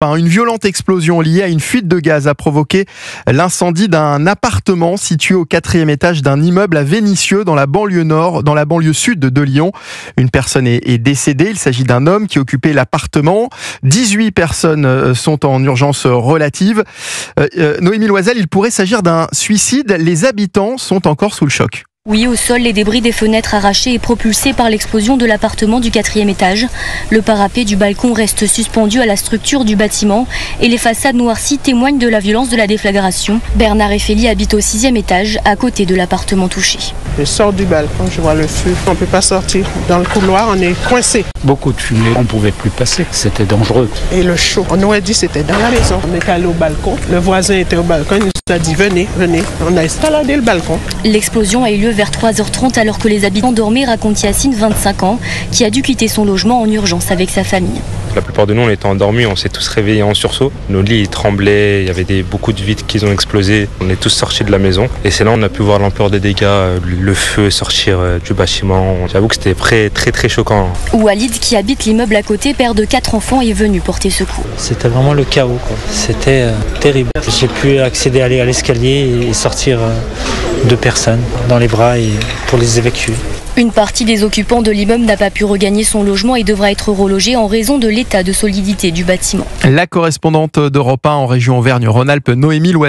Une violente explosion liée à une fuite de gaz a provoqué l'incendie d'un appartement situé au 4e étage d'un immeuble à Vénissieux dans la banlieue sud de Lyon. Une personne est décédée. Il s'agit d'un homme qui occupait l'appartement. 18 personnes sont en urgence relative. Noémie Loisel, il pourrait s'agir d'un suicide. Les habitants sont encore sous le choc. Oui, au sol, les débris des fenêtres arrachés et propulsés par l'explosion de l'appartement du 4e étage. Le parapet du balcon reste suspendu à la structure du bâtiment et les façades noircies témoignent de la violence de la déflagration. Bernard Effeli habite au 6e étage, à côté de l'appartement touché. Je sors du balcon, je vois le feu. On ne peut pas sortir. Dans le couloir, on est coincé. Beaucoup de fumée, on ne pouvait plus passer. C'était dangereux. Et le chaud, on aurait dit que c'était dans la maison. On est allé au balcon. Le voisin était au balcon. Il nous a dit venez. On a escaladé le balcon. L'explosion a eu lieu vers 3h30 alors que les habitants dormaient, raconte Yacine, 25 ans, qui a dû quitter son logement en urgence avec sa famille. La plupart de nous, on était endormis, on s'est tous réveillés en sursaut. Nos lits ils tremblaient, il y avait beaucoup de vitres qui ont explosé. On est tous sortis de la maison et c'est là on a pu voir l'ampleur des dégâts, le feu sortir du bâtiment. J'avoue que c'était très choquant. Walid, qui habite l'immeuble à côté, père de 4 enfants, est venu porter secours. C'était vraiment le chaos, quoi. C'était terrible. J'ai pu accéder à l'escalier et sortir 2 personnes dans les bras et pour les évacuer. Une partie des occupants de l'immeuble n'a pas pu regagner son logement et devra être relogé en raison de l'état de solidité du bâtiment. La correspondante d'Europe 1 en région Auvergne-Rhône-Alpes, Noémie Loisel.